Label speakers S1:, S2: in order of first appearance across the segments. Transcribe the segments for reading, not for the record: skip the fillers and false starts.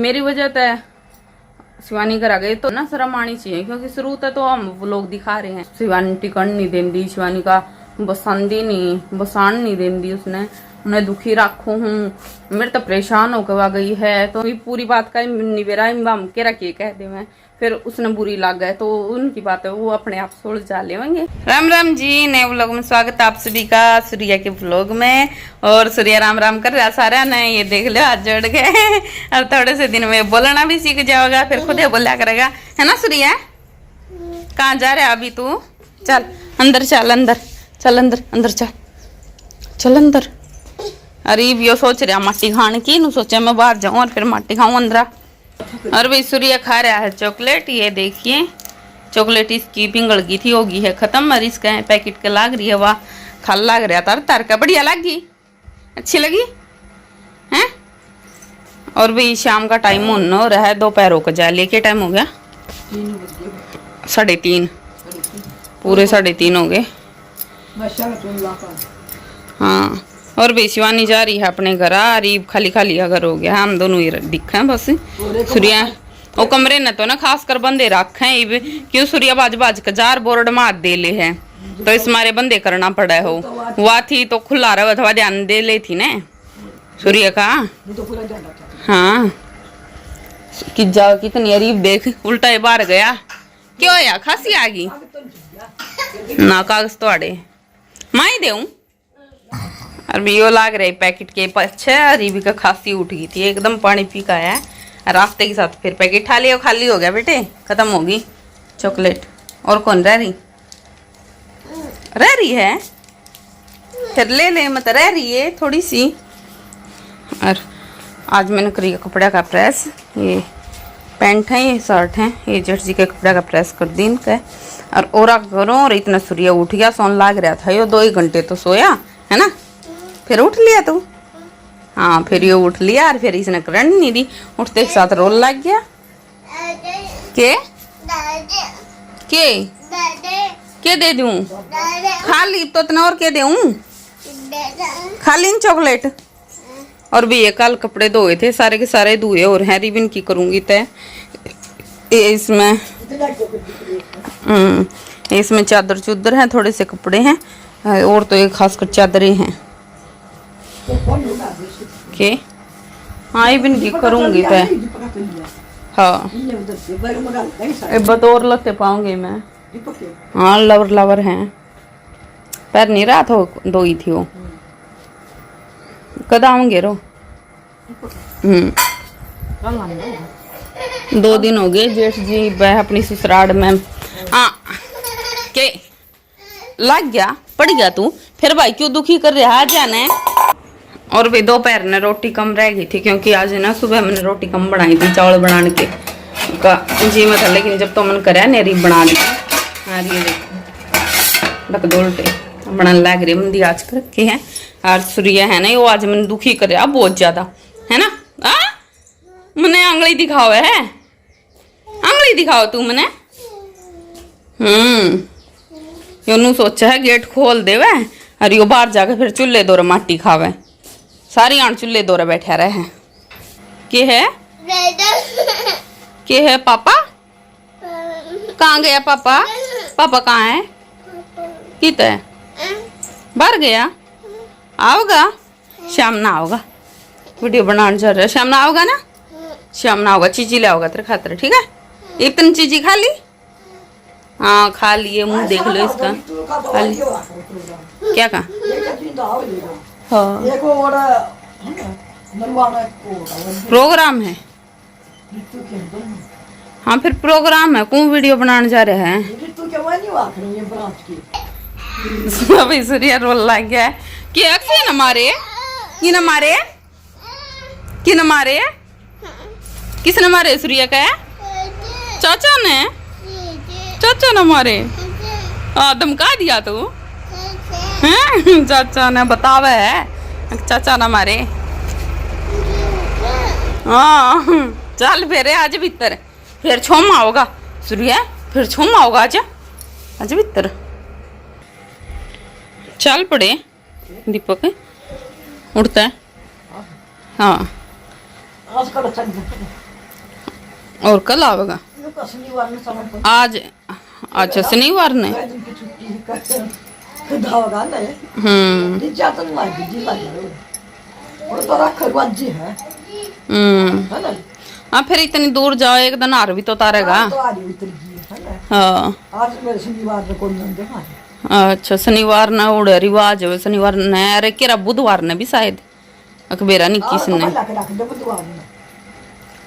S1: मेरी वजह तय शिवानी घर आ गई तो ना शर्म आनी चाहिए, क्योंकि शुरू तक तो हम व्लॉग दिखा रहे हैं। शिवानी टिकट नहीं देंदी, शिवानी का बसंदी नहीं बसान नहीं देंदी, उसने उन्हें दुखी रखू हूँ। मेरे तो परेशान होकर आ गई है, तो पूरी बात का निवेरा हम के रखिए कह दे मैं, फिर उसने बुरी लग गए तो उनकी बात है, वो अपने आप सुलझा लेंगे। राम राम जी, नए व्लॉग में स्वागत है आप सभी का, सूर्या के व्लॉग में। और सूर्या राम राम कर रहा सारा ने, ये देख लो हाथ जोड़ गए। अब थोड़े से दिन में बोलना भी सीख जाओगा, फिर खुद ही बोला करेगा, है ना सूर्या? कहाँ जा रहा है अभी तू? चल अंदर, चल अंदर, चल अंदर, अंदर चल, चल अंदर। अरे यो सोच रहा माटी खाने की, नु सोचा मैं बाहर जाऊं और फिर माटी खाऊं अंदर। और भाई सूर्य खा रहा है चॉकलेट, ये देखिए चॉकलेट इसकी पिंगल की थी, होगी है खत्म, और इसका पैकेट के लाग रही है, वाह खल लाग रहा था तार का, बढ़िया लगी, अच्छी लगी हैं। और भाई शाम का टाइम होना हो रहा है, दोपहरों को जा लिए, टाइम हो गया 3:30, पूरे 3:30 हो गए। हाँ, और भाई शिवानी जा रही है अपने घर, आ रही खाली खाली घर हो गया, हम दोनों ही दिखे हैं बस। सूर्या वो कमरे न तो ना खास कर बंदे रखे हैं, क्यों सूर्या बाज बाज का जार बोर्ड मार दे ले है, तो इस मारे बंदे करना पड़ा हो। वह थी तो खुला रहा था, ध्यान दे ले थी ने सूर्य का। हाँ कि जा कितनी अरीब देख, उल्टा ही बाहर गया, क्यों या खांसी आ गई ना, कागज तो आड़े माई देऊं। और भी यो लाग रहे पैकेट के पीछे, अरीबी का खांसी उठ गई थी एकदम, पानी पी का है रास्ते के साथ, फिर पैकेट खा लिया, खाली हो गया बेटे, खत्म होगी चॉकलेट। और कौन रह रही है, फिर ले ले, मत रह रही है थोड़ी सी। और आज मैंने करी कपड़ा का प्रेस, ये पैंट है, ये शर्ट है, ये जर्सी के कपड़ा का प्रेस कर दी इनका। और ओरा करो, और इतना सूर्य उठ गया, सोन लाग रहा था यो, 2 ही घंटे तो सोया है ना, फिर उठ लिया तू। हाँ फिर ये उठ लिया, और फिर इसने करंट नहीं दी, उठते के साथ रोल लग गया। के दे दूं? खा ली तो इतना, और के दूं? खा ली चॉकलेट। और भी ये कल कपड़े धोए थे, सारे के सारे धोए, और है रिबन की करूंगी तय इसमें। इसमें चादर चुदर है, थोड़े से कपड़े हैं, और तो ये खासकर चादरें हैं के। हाँ इबन की करूंगी तय। हाँ बतौर लगते पाऊंगी मैं। हाँ लवर लवर हैं, पैर नहीं रहा था, दो ही थी वो, कद आऊंगे रो। 2 दिन हो गए जेठ जी वह अपनी ससुराल में। हाँ के लग गया, पड़ गया तू, फिर भाई क्यों दुखी कर रहा है जाने। और भी दोपहर ने रोटी कम रह गई थी, क्योंकि आज ना सुबह मैंने रोटी कम बनाई थी, चावल बनाने के का जी में था, लेकिन जब तो मन करे नेरी बना ली। हाँ ये देखो डक दोलटे बना लग रही मंदी आज कर रखे हैं। और सूर्य है ना, वो आज मैंने दुखी कर रहा बहुत ज्यादा, है ना। मैंने आंगली दिखाओ है, आंगली दिखाओ तू मैंने। यूं सोचा है गेट खोल देवे, और यो बाहर जाके फिर चूल्हे दौरे माटी खावे, सारी आण चूल्हे दौरे बैठा रहे हैं। के है पापा? कहाँ गया पापा? पापा कहाँ है? कित है बाहर गया, आओगा शाम ना, आओगा वीडियो बनाने जा रहा है, शाम ना आओगा ना, शाम ना आओगा, चीजी ले आओगा तेरे खातर, ठीक है। इतनी चीजी खा ली? हाँ खा लिए, मुंह देख लो इसका, खा ली। क्या कहा? हाँ प्रोग्राम है, हाँ फिर प्रोग्राम है, कौन वीडियो बनाने जा रहे हैं। अभी सूर्य रोल लग गया है कि अक्सर न मारे, कि न मारे, कि न मारे, किसने मारे सूर्य का? चाचा ने, चाचा ने मारे, धमका दिया तू हैं? चाचा ने बतावे है, चाचा ना मारे। हाँ चल फिर आज भीतर, फिर छोमा होगा सूर्य, फिर छोमा होगा आज भीतर। चल पड़े दीपक, उठता है। हाँ और कल आवेगा
S2: शनिवार में समय पर
S1: आज। अच्छा शनिवार ने।
S2: दिन की छुट्टी कर धावगा ले जातन लागी जी लागी और तो रख जी है ना।
S1: हाँ फिर इतनी दूर जाओ एक दिन हार भी तो उतारेगा।
S2: तो आ रही उतर जी है ना।
S1: हाँ
S2: आज मेरे शनिवार में कौन नहीं देखा।
S1: अच्छा शनिवार ना उड़े रिवाज है शनिवार ने। अरे केरा बुधवार ने भी शायद अकबेरा नहीं किसने।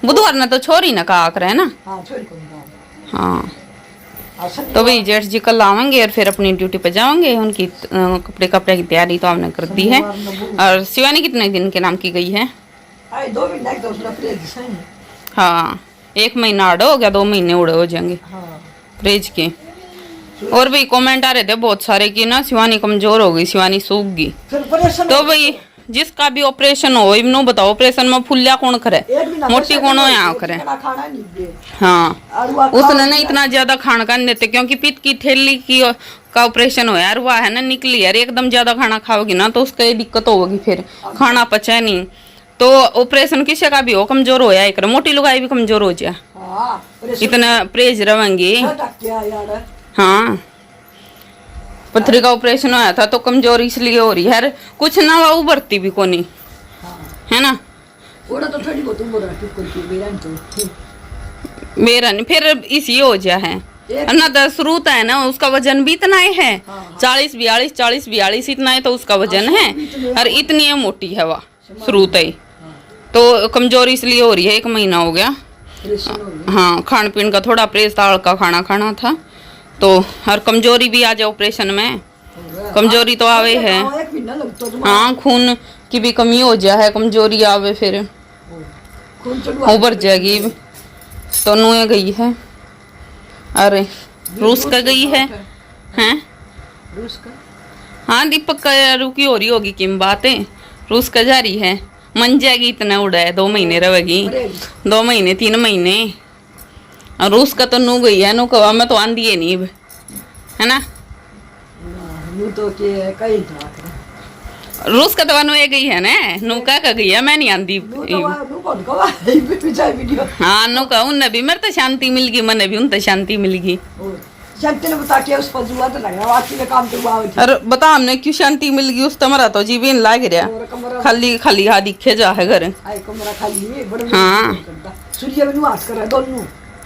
S1: बुधवार ने तो छोरी ना कहा करे ना। हाँ तो भाई जेठ जी कल आवेंगे और फिर अपनी ड्यूटी पे जाएंगे। उनकी कपड़े की तैयारी तो आपने कर दी है। और शिवानी कितने दिन के नाम की गई है?
S2: 2 महीने दूसरा
S1: हाँ 1 महीना आड़े हो गया 2 महीने उड़े हो जाएंगे फ्रिज के। और भाई कमेंट आ रहे थे बहुत सारे कि ना शिवानी कमजोर हो गई शिवानी सूख गई। तो भाई जिसका भी ऑपरेशन हो इनो बताओ ऑपरेशन में फुल्ला कौन करे मोटी कौन हो यहाँ करे। हाँ उसने ना इतना ज्यादा खाना का नहीं देते क्योंकि पित्त की थैली की का ऑपरेशन हो यार हुआ है ना निकली यार। एकदम ज्यादा खाना खाओगी ना तो उसका ये दिक्कत होगी फिर खाना पचा नहीं। तो ऑपरेशन किसी का भी हो कमजोर हो या एक मोटी लुगाई भी कमजोर हो जाए इतना परहेज रहेंगे। हाँ पथरी का ऑपरेशन होया था तो कमजोरी इसलिए हो रही है कुछ ना वो उभरती भी कोनी है ना।
S2: तो थोड़ी बहुत
S1: मेरा नहीं फिर इसी हो जा है ना। तो शुरू है ना उसका वजन भी इतना ही है 40-42 इतना है तो उसका वजन है और इतनी है मोटी है वह शुरू ही। तो कमजोरी इसलिए हो रही है 1 महीना हो गया। हाँ खान पीन का थोड़ा परहेज ताल का खाना खाना था तो और कमजोरी भी आ जाए ऑपरेशन में कमजोरी तो आवे है। हाँ खून की भी कमी हो जाए है कमजोरी आवे फिर उभर जाएगी। तो नुए गई है अरे रूस का गई है हैं। हाँ दीपक का रुकी हो रही होगी किम बातें रूस का जारी है मन जाएगी इतना उड़ा है 2 महीने रहेगी 2 महीने 3 महीने। और रूस का तो नू गई है नू कवा मैं तो आंधी है नहीं है ना।
S2: तो कई
S1: रूस का तो नु गई है ना नू का गई है मैं नहीं आंधी। हाँ नू का उन्हें भी मेरे तो शांति मिल गई मने भी उन शांति मिल गई। अरे बता हमने क्यों शांति मिल गई उस तमरा तो जीवन लाग रहा खाली खाली हा दिखे जा है घर। हाँ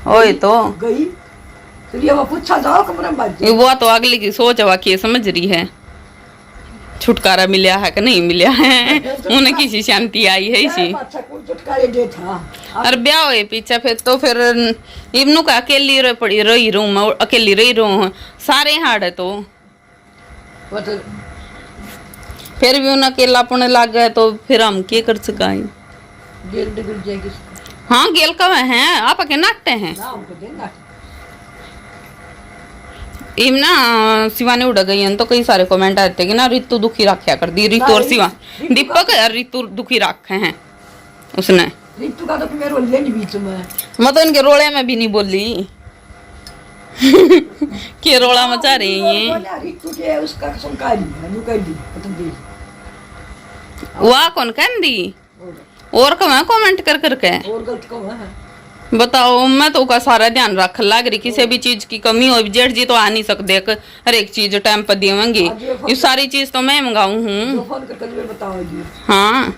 S1: ओए तो वो तो अगले की सोच वाकई समझ रही है छुटकारा मिला है कि नहीं मिला है उन्हें किसी शांति आई है इसी। अरे ब्याह हुए पीछे फिर तो फिर इब्नू का अकेली पड़ी रही रू मैं अकेली रही रू सारे हाड़ है तो फिर भी उन्हें अकेलापन लग गए तो फिर हम क्या कर सका। हाँ गेल का है आप के नाटते हैं इम ना शिवानी उड़ गई है तो कई सारे कमेंट आते कि ना रितु दुखी रखा कर दी रितु और शिवा दीपक रितु दुखी रखे हैं उसने।
S2: रितु का तो मेरे रोले नहीं बीच में
S1: मैं तो इनके रोले में भी नहीं बोली के रोला मचा रही है।
S2: रितु के उसका संकारी है नु कह दी पता दी
S1: वाह कौन कह दी और कमेंट कर करके
S2: और गलत कौन है
S1: बताओ। मैं तो का सारा ध्यान रख लग रही किसी भी चीज की कमी हो जेठ जी तो आ नहीं सकते हर एक चीज टाइम पर देवेंगे ये सारी चीज तो मैं मंगाऊं हूँ। हाँ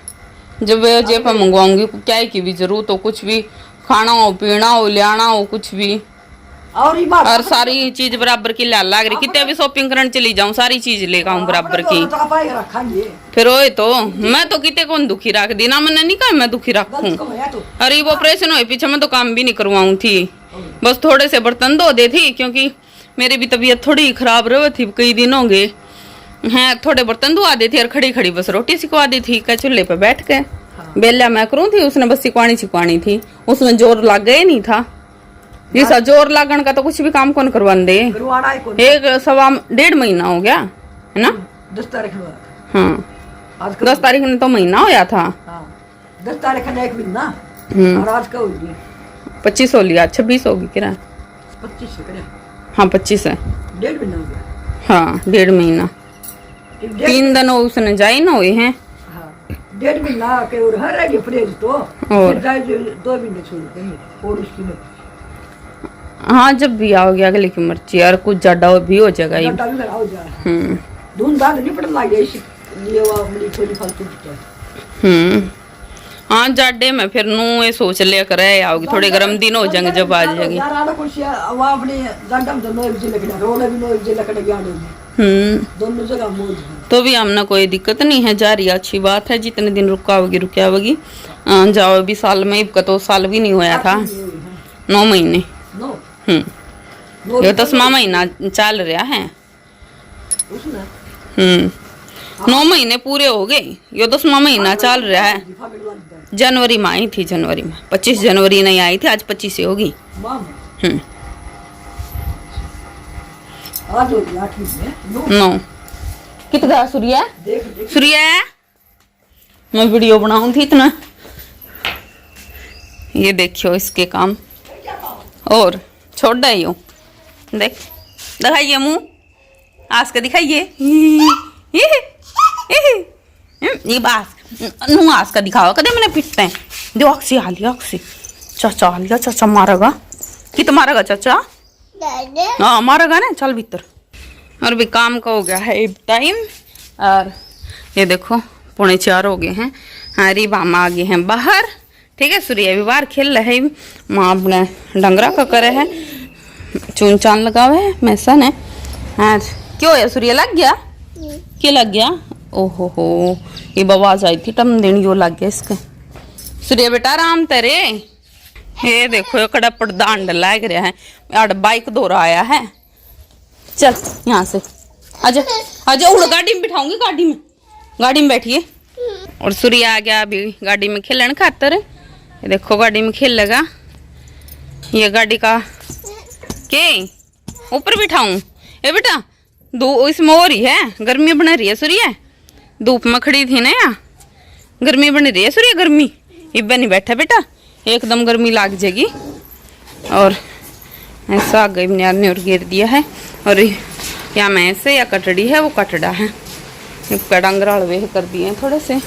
S1: जब जेब पर मंगवाऊंगी क्या की भी जरूरत हो कुछ भी खाना हो पीना हो लियाना हो कुछ भी और सारी चीज बराबर की लाल लग रही कितने भी शॉपिंग करने चली जाऊं सारी चीज लेकर आऊं बराबर की। फिर ओए तो मैं तो कितने कौन दुखी रख दी ना मैंने नहीं कहा मैं दुखी रखूं। अरे वो ऑपरेशन हुए पीछे मैं तो काम भी नहीं करवाऊं थी बस थोड़े से बर्तन धो दे थी क्योंकि मेरी भी तबीयत थोड़ी खराब रही थी कई दिन हो गए हैं थोड़े बर्तन धोआ दी थी और खड़ी खड़ी बस रोटी सिखवा दी थी क्या चूल्हे पे बैठ के बेला मैं करूँ थी उसने बस सिखवानी थी उसमें जोर लग गए नहीं था जिस जोर लागण का तो कुछ भी काम कौन करवा दे 1.5 महीना हो गया है ना
S2: 10 तारीख में।
S1: हाँ 10 तारीख में तो महीना होया था
S2: 10 तारीख में 1 महीना और आज का होगी
S1: 25 हो लिया 26 होगी किरा
S2: 25 है
S1: हाँ 25 है
S2: 1.5 महीना हो गया।
S1: हाँ 1.5 महीना 3 दिन उसने जाए ना हुए हैं
S2: 1.5 महीना के और हर रहेगी अप्रैल तो फिर जाए 2 महीने छोड़ देंगे और उसकी में
S1: हाँ जब भी आओगे अगले की मर्जी और कुछ ज्यादा भी हो जाएगा ये
S2: घंटा भी खड़ा हो जाए धुंधार नहीं पड़ना लगे ये वो अपनी थोड़ी फालतू की
S1: हाँ जाडे में फिर नू ये सोच लिया करे आओगी थोड़े गर्म दिन हो जाएंगे जब आ जाएगी
S2: यार आना कुछ वहाँ अपने जाडा में तो 9 बजे लगना रोला भी 9 बजे लगने के आने में दोनों जगह मौज है
S1: तो भी हमने कोई दिक्कत नहीं है जा रही है अच्छी बात है जितने दिन रुका होगी जाओ अभी साल में का तो साल भी नहीं होया था 9 महीने ये 10वां महीना चल रहा है 9 महीने पूरे हो गए ये 10वां महीना चल रहा है जनवरी में आई थी जनवरी में 25 जनवरी नहीं आई थी आज 25 से होगी
S2: आज हो गया 8 में
S1: 9 कितना सूर्य सूर्य मैं वीडियो बनाऊं थी इतना ये देखियो इसके काम और छोड़ ही हूँ देख दिखाइए मुंह आस के दिखाइए ये बास नू आस का दिखाओ कदे मैंने पिटते हैं दो अक्सी अक्सी चाचा आ लिया चाचा मारेगा कित मारेगा चाचा हाँ मारेगा ना चल भीतर और भी काम का हो गया है टाइम और ये देखो 3:45 हो गए हैं हरी बामा आ गए हैं बाहर ठीक है सूर्य भी बाहर खेल रहे है माँ अपने डंगरा का करे है चून चान लगा हुआ है मैसन है आज क्यों है सूर्य लग गया क्या लग गया ओहो हो ये बवाज आई थी टम देनी यो लग गया इसका सूर्य बेटा आराम तेरे ये देखो कड़ा पड़दांड लग रहा है यार बाइक दो रहा आया है चल यहाँ से आजा आजा उड़ गाड़ी में बिठाऊंगी गाड़ी में बैठिए और सूर्य आ गया अभी गाड़ी में खेलने खातर ये देखो गाड़ी में खेल लगा ये गाड़ी का के ऊपर बिठाऊं ये बेटा दो इसमें हो रही है गर्मी बन रही है सूर्य धूप में खड़ी थी ना यहाँ गर्मी बन रही है सूर्य गर्मी इब्बे नहीं बैठा बेटा एकदम गर्मी लाग जाएगी और ऐसा आगे ने और गिर दिया है और या मैं से या कटड़ी है वो कटड़ा है डंगरा वे कर दिए थोड़े से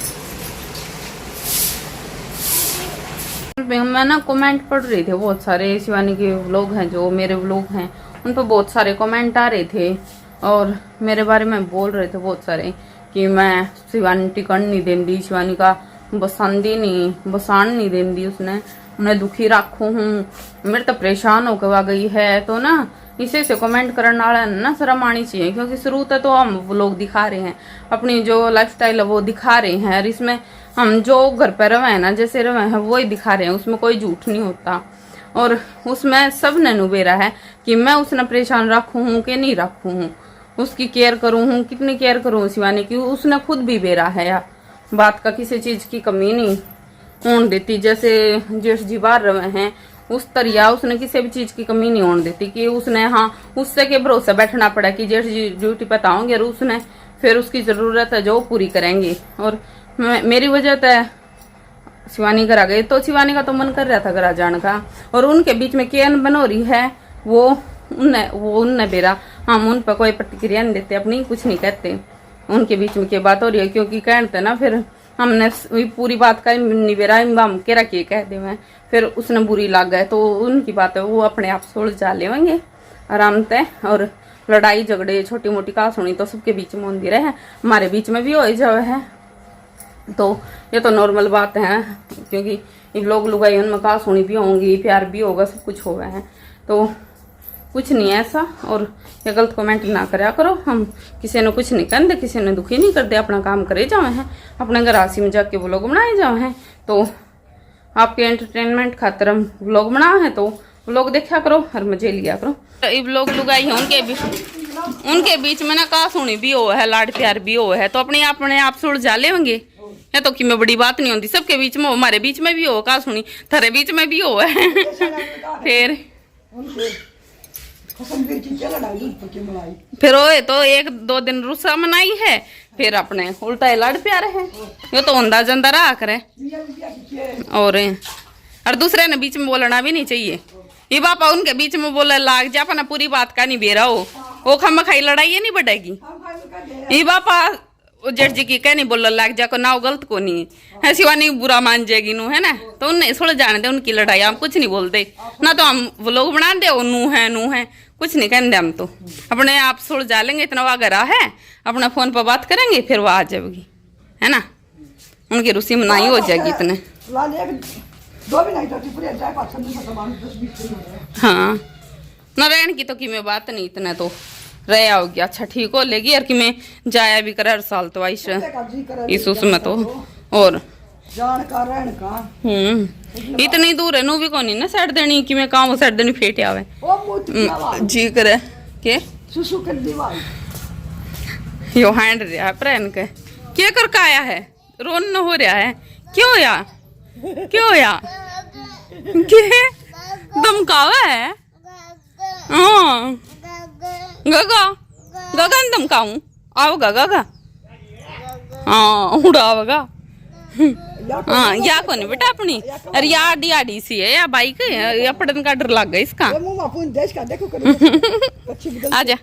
S1: मैं ना कमेंट पढ़ रही थे बहुत सारे शिवानी के व्लॉग हैं जो मेरे व्लॉग हैं उन पर बहुत सारे कमेंट आ रहे थे और मेरे बारे में बोल रहे थे बहुत सारे कि मैं शिवानी टिकन नहीं देंदी शिवानी का बसंदी नहीं बसान नहीं देंदी उसने उन्हें दुखी रखू हूँ मेरे तो परेशान होकर आ गई है तो ना इसे से कमेंट करने वाला ना शर्म आनी चाहिए क्योंकि शुरू से तो हम लोग दिखा रहे हैं अपनी जो लाइफस्टाइल है वो दिखा रहे हैं और इसमें हम जो घर पर रहे हैं ना जैसे रहे हैं वही दिखा रहे हैं उसमें कोई झूठ नहीं होता और उसमें सब ने नुबेरा है कि मैं उसने परेशान रखू हूँ कि नहीं रखू हूँ उसकी केयर करूँ हूँ कितनी केयर करूँ शिवानी की उसने खुद भी बेरा है यार बात का किसी चीज की कमी नहीं होने देती जैसे जेठ जी बाहर रहे हैं उस तरिया उसने किसी भी चीज की कमी नहीं होने देती कि उसने हाँ उससे के भरोसे बैठना पड़ा कि जेठ जी ड्यूटी पता होंगे और उसने फिर उसकी जरूरत है जो पूरी करेंगे और मेरी वजह से शिवानी घर आ गई तो शिवानी का तो मन कर रहा था घर आ जाने का और उनके बीच में केन बनो रही है वो उनने बेरा हम उन पर कोई प्रतिक्रिया नहीं देते अपनी कुछ नहीं कहते उनके बीच में क्या बात हो रही है क्योंकि कहते ना फिर हमने पूरी बात का निबेरा हम के रखिए कह दे मैं फिर उसने बुरी लग गए तो उनकी बात है वो अपने आप सुलझा लेंगे आराम से और लड़ाई झगड़े छोटी मोटी कहासुनी तो सबके बीच में होती रहे हमारे बीच में भी हो जाए है तो ये तो नॉर्मल बात है क्योंकि इन लोग लुगाई उनमें कहासुनी भी होंगी प्यार भी होगा सब कुछ होगा है तो कुछ नहीं है ऐसा और ये गलत कमेंट ना करा करो हम किसी ने कुछ नहीं कहते किसी ने दुखी नहीं करते अपना काम करे जाए हैं अपने घर हंसी मजाक के व्लॉग बनाए जाए हैं तो आपके एंटरटेनमेंट खातर हम व्लॉग बना है तो व्लॉग देखा करो और मजे लिया करो ये व्लॉग लुगाई है उनके बीच में ना कहासुनी भी हो है लाड प्यार भी हो है तो अपने आप सुलझा लेंगे या तो कि मैं बड़ी बात नहीं होती सबके बीच में हो हमारे बीच में भी हो कहासुनी थारे बीच में भी हो है फिर ओए तो 1-2 दिन रुस्सा मनाई है फिर अपने उल्टा लाड़ प्यार है ये तो अंदा जंदा रहा करे और दूसरे ने बीच में बोलना भी नहीं चाहिए ये बापा उनके बीच में बोले लाग जा अपना पूरी बात का नहीं बेरा हो वो खम खाई लड़ाई नहीं बढ़ेगी ये बापा वो जट जी की कहनी बोल लग जा को ना गलत को नहीं है, शिवानी बुरा मान जाएगी नू, है ना, तो उन्हें थोड़ा जाने दे उनकी लड़ाई, हम कुछ नहीं बोलते ना, तो हम व्लॉग बना दे, नू है कुछ नहीं कहते, हम तो अपने आप सुल जा लेंगे, इतना वह गरा है, अपना फोन पर बात करेंगे, फिर वो आ जाएगी, है ना, उनकी रुसी मनाई हो जाएगी इतने। हाँ नारायण की तो कि मैं बात नहीं, इतने तो रह आओगी, अच्छा ठीक हो लेगी यार, कि मैं जाया भी करे हर साल तो आइश इस उसमें तो, और इतनी दूर है नू भी कोनी ना सेट देनी, कि मैं काम सेट देनी फेट आवे जी करे के यो हैंड रहा है प्रैन के क्या कर का आया है, रोन हो रहा है, क्यों या के धमकावा है, हाँ गगा गगन धमकाऊं, आओगा गगा, हाँ उड़ावगा, हाँ या को नहीं बेटा अपनी, अरे यार आडी सी है या बाइक है, या पड़न का डर लग गया इसका। आजा